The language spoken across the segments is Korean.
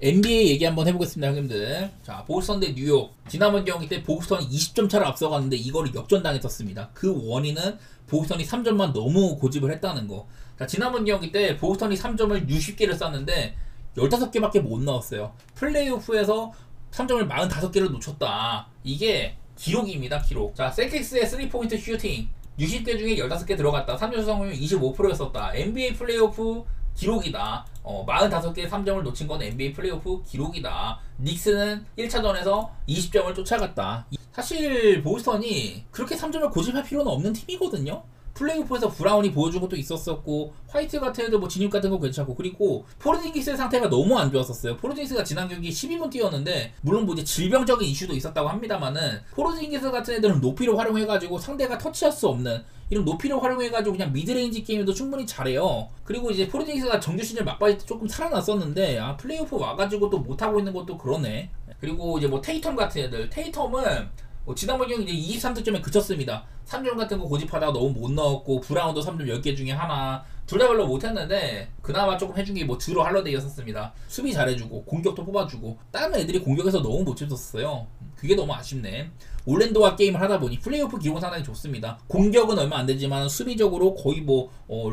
NBA 얘기 한번 해보겠습니다, 형님들. 자, 보스턴 대 뉴욕. 지난번 경기 때 보스턴이 20점 차를 앞서갔는데 이거를 역전당했었습니다. 그 원인은 보스턴이 3점만 너무 고집을 했다는 거. 자, 지난번 경기 때 보스턴이 3점을 60개를 쐈는데 15개밖에 못 넣었어요. 플레이오프에서 3점을 45개를 놓쳤다. 이게 기록입니다, 기록. 자, 셀틱스의 3포인트 슈팅 60개 중에 15개 들어갔다. 3점 성공률 25%였었다. NBA 플레이오프 기록이다. 45개의 3점을 놓친 건 NBA 플레이오프 기록이다. 닉스는 1차전에서 20점을 쫓아갔다. 사실 보스턴이 그렇게 3점을 고집할 필요는 없는 팀이거든요. 플레이오프에서 브라운이 보여준 것도 있었었고, 화이트 같은 애들 뭐 진입 같은 거 괜찮고, 그리고 포르징기스의 상태가 너무 안 좋았었어요. 포르징기스가 지난 경기 12분 뛰었는데, 물론 뭐 이제 질병적인 이슈도 있었다고 합니다만은, 포르징기스 같은 애들은 높이를 활용해가지고 상대가 터치할 수 없는 이런 높이를 활용해가지고 그냥 미드레인지 게임에도 충분히 잘해요. 그리고 이제 포르징기스가 정규 시즌 막바지 때 조금 살아났었는데, 플레이오프 와가지고 또 못하고 있는 것도 그러네. 그리고 이제 뭐 테이텀 같은 애들, 테이텀은 지난번 경기 이제 23득점에 그쳤습니다. 3점 같은 거 고집하다가 너무 못 넣었고, 브라운도 3점 10개 중에 하나, 둘 다 별로 못했는데 그나마 조금 해준 게 뭐 드로 할러데이였었습니다. 수비 잘해주고 공격도 뽑아주고, 다른 애들이 공격에서 너무 못 쳤었어요. 그게 너무 아쉽네. 올랜도와 게임을 하다 보니 플레이오프 기록은 상당히 좋습니다. 공격은 얼마 안 되지만 수비적으로 거의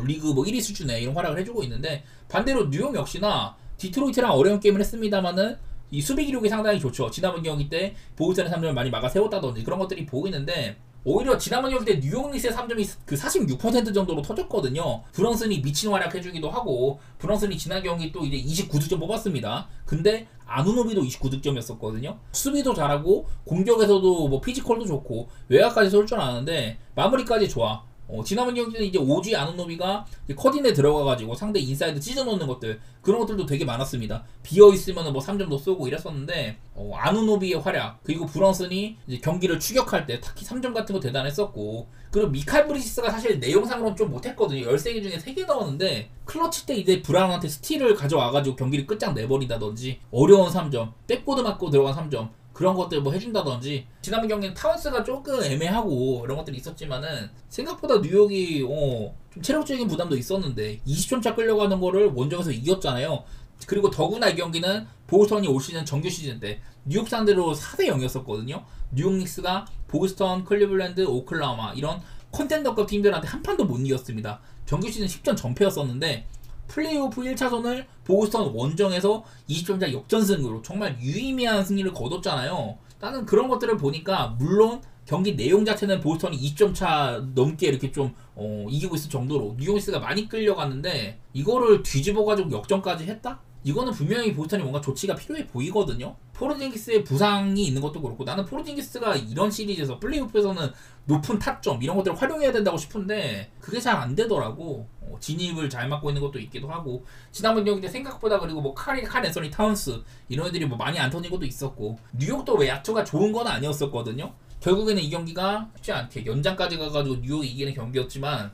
리그 1위 수준의 이런 활약을 해주고 있는데, 반대로 뉴욕 역시나 디트로이트랑 어려운 게임을 했습니다만은 이 수비 기록이 상당히 좋죠. 지난번 경기 때 보스턴의 3점을 많이 막아 세웠다든지 그런 것들이 보이는데, 오히려 지난번 경기 때 뉴욕 닉스의 3점이 그 46% 정도로 터졌거든요. 브런슨이 미친 활약 해주기도 하고, 브런슨이 지난 경기 또 이제 29득점 뽑았습니다. 근데 아누노비도 29득점이었었거든요. 수비도 잘하고 공격에서도 뭐 피지컬도 좋고 외곽까지 쏠 줄 아는데 마무리까지 좋아. 지난번 경기는 이제 오지 아누노비가 컷인에 들어가가지고 상대 인사이드 찢어놓는 것들, 그런 것들도 되게 많았습니다. 비어있으면 뭐 3점도 쏘고 이랬었는데, 아누노비의 활약, 그리고 브런슨이 이제 경기를 추격할 때 특히 3점 같은 거 대단했었고, 그리고 미칼 브리시스가 사실 내용상으로는 좀 못했거든요. 13개 중에 3개 넣었는데, 클러치 때 이제 브라운한테 스틸을 가져와가지고 경기를 끝장 내버린다든지, 어려운 3점, 백보드 맞고 들어간 3점, 그런 것들 뭐 해준다든지. 지난번 경기는 타운스가 조금 애매하고 이런 것들이 있었지만은, 생각보다 뉴욕이 좀 체력적인 부담도 있었는데 20점 차 끌려가는 거를 원정에서 이겼잖아요. 그리고 더구나 이 경기는 보스턴이 올 시즌 정규 시즌 때 뉴욕 상대로 4대 0이었었거든요. 뉴욕 닉스가 보스턴, 클리블랜드, 오클라호마 이런 컨텐더급 팀들한테 한 판도 못 이겼습니다. 정규 시즌 10전 전패였었는데, 플레이오프 1차전을 보스턴 원정에서 20점차 역전승으로 정말 유의미한 승리를 거뒀잖아요. 나는 그런 것들을 보니까, 물론 경기 내용 자체는 보스턴이 2점차 넘게 이렇게 좀 이기고 있을 정도로 뉴욕니스가 많이 끌려갔는데, 이거를 뒤집어가지고 역전까지 했다? 이거는 분명히 보스턴이 뭔가 조치가 필요해 보이거든요. 포르징기스의 부상이 있는 것도 그렇고, 나는 포르징기스가 이런 시리즈에서 플레이오프에서는 높은 타점 이런 것들을 활용해야 된다고 싶은데 그게 잘 안 되더라고. 진입을 잘 막고 있는 것도 있기도 하고, 지난번 경기 때 생각보다, 그리고 뭐 칼 앤서니 타운스 이런 애들이 뭐 많이 안 터진 것도 있었고, 뉴욕도 왜 야투가 좋은 건 아니었었거든요. 결국에는 이 경기가 쉽지 않게 연장까지 가가지고 뉴욕이 이기는 경기였지만,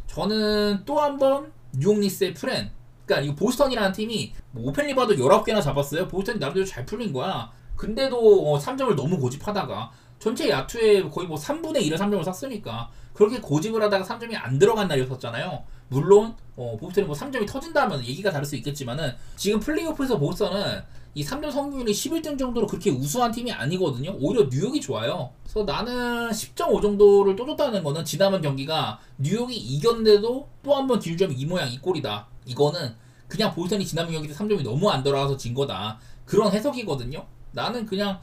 저는 또 한 번 뉴욕 닉스의 프렌, 그러니까 이 보스턴이라는 팀이 뭐 오펜 리바도 19개나 잡았어요. 보스턴이 나름대로 잘 풀린 거야. 근데도 3점을 너무 고집하다가 전체 야투에 거의 뭐 3분의 1을 3점을 쐈으니까, 그렇게 고집을 하다가 3점이 안 들어간 날이었었잖아요. 물론 보스턴이 뭐 3점이 터진다면 얘기가 다를 수 있겠지만은, 지금 플레이오프에서 보스턴은 이 3점 성공률이 11등 정도로 그렇게 우수한 팀이 아니거든요. 오히려 뉴욕이 좋아요. 그래서 나는 10.5 정도를 또 줬다는 거는, 지난번 경기가 뉴욕이 이겼는데도 또 한 번 딜점이 이 모양 이 꼴이다, 이거는 그냥 보스턴이 지난번 경기 때 3점이 너무 안 들어가서 진 거다, 그런 해석이거든요. 나는 그냥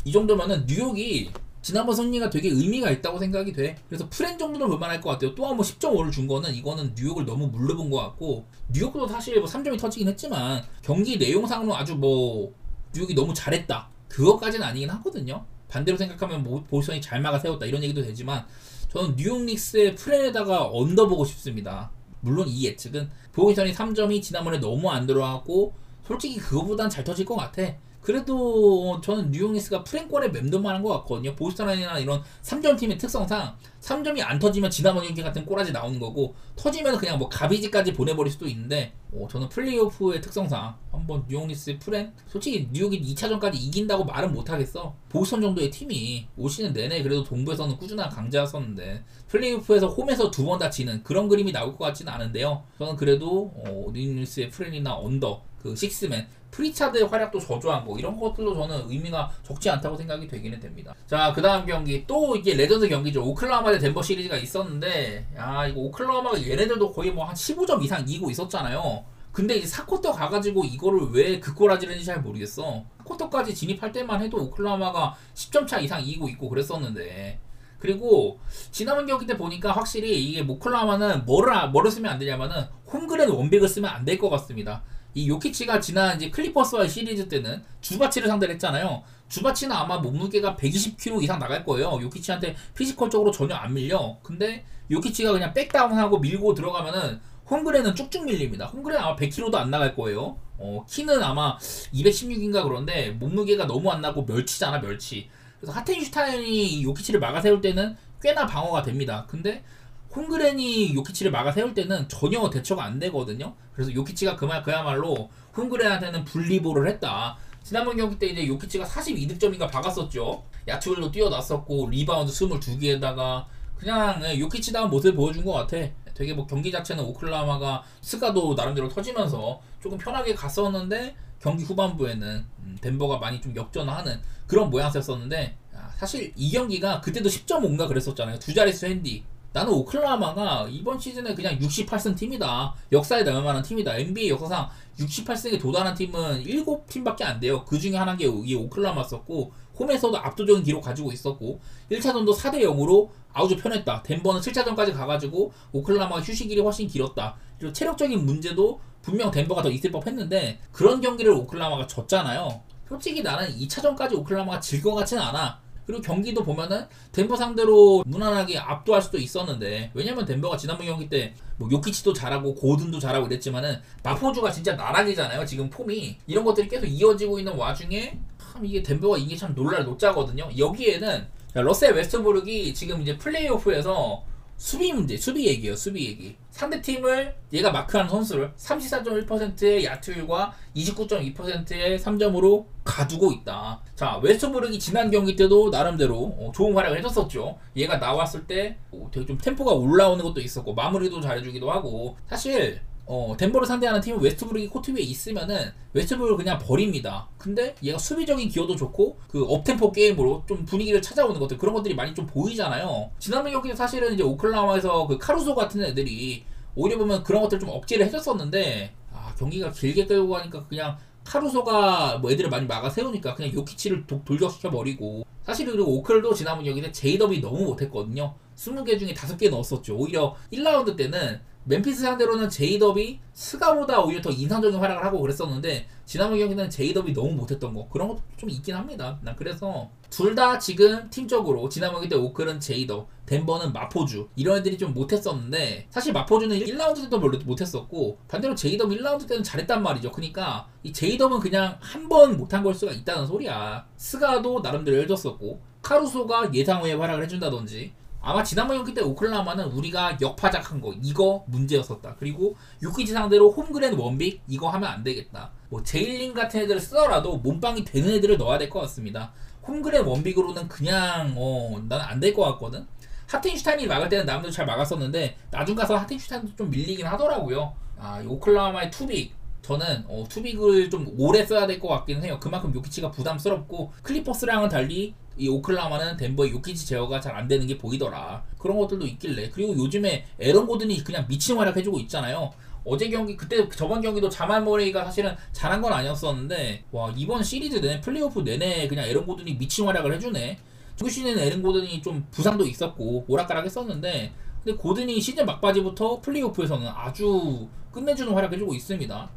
이 정도면은 뉴욕이 지난번 승리가 되게 의미가 있다고 생각이 돼. 그래서 프렌 정도는 볼만할 것 같아요. 또 한 번 10.5를 준 거는, 이거는 뉴욕을 너무 물러본 것 같고, 뉴욕도 사실 뭐 3점이 터지긴 했지만 경기 내용상으로 아주 뭐 뉴욕이 너무 잘했다, 그것까지는 아니긴 하거든요. 반대로 생각하면 뭐 보스턴이 잘 막아 세웠다 이런 얘기도 되지만, 저는 뉴욕 닉스의 프렌에다가 언더 보고 싶습니다. 물론 이 예측은 보스턴이 3점이 지난번에 너무 안 들어갔고, 솔직히 그거보단 잘 터질 것 같아. 그래도 저는 뉴욕 닉스가 프랭권에 맴돌만한 것 같거든요. 보스턴이나 이런 3점 팀의 특성상 3점이 안 터지면 지난번 경기 같은 꼬라지 나오는 거고, 터지면 그냥 뭐 가비지까지 보내버릴 수도 있는데, 저는 플레이오프의 특성상 한번 뉴욕 닉스의 프렌, 솔직히 뉴욕이 2차전까지 이긴다고 말은 못하겠어. 보스턴 정도의 팀이 올 시즌 내내 그래도 동부에서는 꾸준한 강자였었는데, 플레이오프에서 홈에서 2번 다치는 그런 그림이 나올 것 같지는 않은데요. 저는 그래도 뉴욕 닉스의 프렌이나 언더, 그 식스맨, 프리차드의 활약도 저조한 거 이런 것들도 저는 의미가 적지 않다고 생각이 되기는 됩니다. 자, 그 다음 경기 또 이게 레전드 경기죠. 오클라호마 대 덴버 시리즈가 있었는데 야 이거 오클라호마가 얘네들도 거의 뭐 한 15점 이상 이기고 있었잖아요. 근데 이제 4쿼터 가가지고 이거를 왜 극골아지는지 잘 모르겠어. 4쿼터까지 진입할 때만 해도 오클라호마가 10점 차 이상 이기고 있고 그랬었는데, 그리고 지난번 경기 때 보니까 확실히 이게 오클라호마는 뭐를 쓰면 안 되냐면은 홈그랜 원백을 쓰면 안 될 것 같습니다. 이 요키치가 지난 이제 클리퍼스와의 시리즈 때는 주바치를 상대를 했잖아요. 주바치는 아마 몸무게가 120kg 이상 나갈 거예요. 요키치한테 피지컬적으로 전혀 안 밀려. 근데 요키치가 그냥 백다운하고 밀고 들어가면은 홈그랜은 쭉쭉 밀립니다. 홈그랜 아마 100kg도 안 나갈 거예요. 키는 아마 216인가 그런데 몸무게가 너무 안 나고 멸치잖아, 멸치. 그래서 하텐슈타인이 요키치를 막아세울 때는 꽤나 방어가 됩니다. 근데 홈그랜이 요키치를 막아세울 때는 전혀 대처가 안 되거든요. 그래서 요키치가 그야말로 홈그랜한테는 분리볼을 했다. 지난번 경기 때 이제 요키치가 42득점인가 박았었죠. 야투율도 뛰어났었고 리바운드 22개에다가 그냥 요키치다운 모습을 보여준 것 같아. 되게 뭐 경기 자체는 오클라호마가 스가도 나름대로 터지면서 조금 편하게 갔었는데 경기 후반부에는 덴버가 많이 좀 역전하는 그런 모양새였었는데, 사실 이 경기가 그때도 10.5인가 그랬었잖아요. 두 자릿수 핸디. 나는 오클라호마가 이번 시즌에 그냥 68승 팀이다. 역사에 남을 만한 팀이다. NBA 역사상 68승에 도달한 팀은 7팀밖에 안 돼요. 그 중에 하나가 이 오클라호마였었고, 홈에서도 압도적인 기록 가지고 있었고, 1차전도 4대0으로 아우주 편했다. 덴버는 7차전까지 가가지고 오클라호마가 휴식일이 훨씬 길었다. 그리고 체력적인 문제도 분명 덴버가 더 있을 법했는데 그런 경기를 오클라호마가 졌잖아요. 솔직히 나는 2차전까지 오클라호마가 질 것 같지는 않아. 그리고 경기도 보면은 덴버 상대로 무난하게 압도할 수도 있었는데, 왜냐면 덴버가 지난번 경기 때 뭐 요키치도 잘하고 고든도 잘하고 이랬지만은 마포주가 진짜 나락이잖아요. 지금 폼이 이런 것들이 계속 이어지고 있는 와중에 참 이게 덴버가 이게 참 놀랄 노짜거든요. 여기에는 러셀 웨스트브룩이 지금 이제 플레이오프에서 수비 문제, 수비 얘기예요. 수비 얘기. 상대팀을 얘가 마크하는 선수를 34.1%의 야투율과 29.2%의 3점으로 가두고 있다. 자, 웨스트브룩이 지난 경기 때도 나름대로 좋은 활약을 해줬었죠. 얘가 나왔을 때 되게 좀 템포가 올라오는 것도 있었고 마무리도 잘해주기도 하고. 사실 덴버를 상대하는 팀은 웨스트브룩이 코트 위에 있으면은 웨스트브룩을 그냥 버립니다. 근데 얘가 수비적인 기여도 좋고 그 업템포 게임으로 좀 분위기를 찾아오는 것들, 그런 것들이 많이 좀 보이잖아요. 지난번 경기는 사실은 이제 오클라호마에서 그 카루소 같은 애들이 오히려 보면 그런 것들 좀 억제를 해줬었는데, 경기가 길게 끌고 가니까 그냥 카루소가 뭐 애들을 많이 막아 세우니까 그냥 요키치를 돌격시켜버리고. 사실 그리고 오클도 지난번 경기는 제이더비 너무 못했거든요. 20개 중에 5개 넣었었죠. 오히려 1라운드 때는 멤피스 상대로는 제이더비 스가보다 오히려 더 인상적인 활약을 하고 그랬었는데, 지난번 경기는 제이더비 너무 못했던 거, 그런 것도 좀 있긴 합니다. 난 그래서 둘 다 지금 팀적으로 지난번 경기 때 오클은 제이더, 덴버는 마포주, 이런 애들이 좀 못했었는데, 사실 마포주는 1라운드 때도 별로 못했었고 반대로 제이더비 1라운드 때는 잘했단 말이죠. 그러니까 이 제이더는 그냥 한 번 못한 걸 수가 있다는 소리야. 스가도 나름대로 해줬었고 카루소가 예상 외의 활약을 해준다든지. 아마 지난번 경기 때 오클라호마는 우리가 역파작한 거 이거 문제였었다. 그리고 요키치 상대로 홈그랜 원빅 이거 하면 안 되겠다. 뭐 제일린 같은 애들을 쓰더라도 몸빵이 되는 애들을 넣어야 될 것 같습니다. 홈그랜 원빅으로는 그냥 나는 안 될 것 같거든. 하텐슈타인이 막을 때는 남들도 잘 막았었는데 나중 가서 하텐슈타인도 좀 밀리긴 하더라고요. 이 오클라호마의 투빅, 저는 투빅을 좀 오래 써야 될 것 같기는 해요. 그만큼 요키치가 부담스럽고 클리퍼스랑은 달리 이 오클라호마는 덴버의 요키치 제어가 잘 안 되는 게 보이더라. 그런 것들도 있길래. 그리고 요즘에 에런 고든이 그냥 미친 활약 해주고 있잖아요. 어제 경기, 그때 저번 경기도 자말 머레이가 사실은 잘한 건 아니었었는데, 와, 이번 시리즈 내내 플레이오프 내내 그냥 에런 고든이 미친 활약을 해주네. 그 시즌에는 에런 고든이 좀 부상도 있었고 오락가락 했었는데, 근데 고든이 시즌 막바지부터 플레이오프에서는 아주 끝내주는 활약 해주고 있습니다.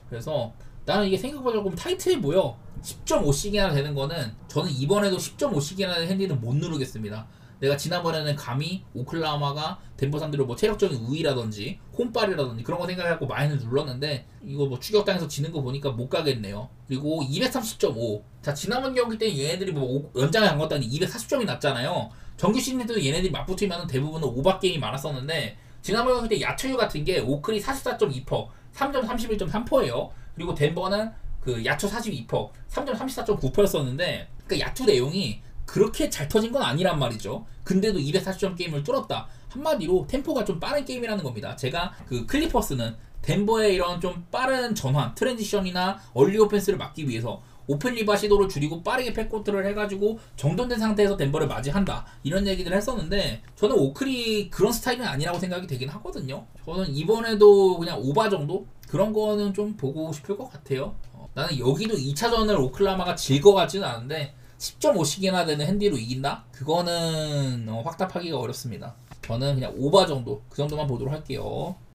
그래서 나는 이게 생각보다 조금 타이트해 보여. 10.5씩이나 되는 거는 저는 이번에도 10.5씩이나 되는 핸디는 못 누르겠습니다. 내가 지난번에는 감히 오클라호마가 덴버 상대로 뭐 체력적인 우위라든지 홈빨이라든지 그런 거 생각해갖고 많이는 눌렀는데, 이거 뭐 추격당해서 지는 거 보니까 못 가겠네요. 그리고 230.5. 자, 지난번 경기 때 얘네들이 뭐 연장에 간 것도 아니고 240점이 났잖아요. 정규 시즌 때도 얘네들이 맞붙으면 대부분은 오박 게임이 많았었는데, 지난번 경기 때 야투율 같은 게 오클이 44.2%, 3점 31.3%예요. 그리고 덴버는 그 야투 42%, 3점 34.9%였었는데, 그러니까 야투 내용이 그렇게 잘 터진 건 아니란 말이죠. 근데도 240점 게임을 뚫었다. 한마디로 템포가 좀 빠른 게임이라는 겁니다. 제가 그 클리퍼스는 덴버의 이런 좀 빠른 전환, 트랜지션이나 얼리 오펜스를 막기 위해서 오픈 리바 시도를 줄이고 빠르게 백코트를 해가지고 정돈된 상태에서 덴버를 맞이한다, 이런 얘기를 했었는데, 저는 오클이 그런 스타일은 아니라고 생각이 되긴 하거든요. 저는 이번에도 그냥 오바 정도? 그런 거는 좀 보고 싶을 것 같아요. 나는 여기도 2차전을 오클라마가 질 것 같지는 않은데 10.5씩이나 되는 핸디로 이긴다? 그거는 확답하기가 어렵습니다. 저는 그냥 오바 정도, 그 정도만 보도록 할게요.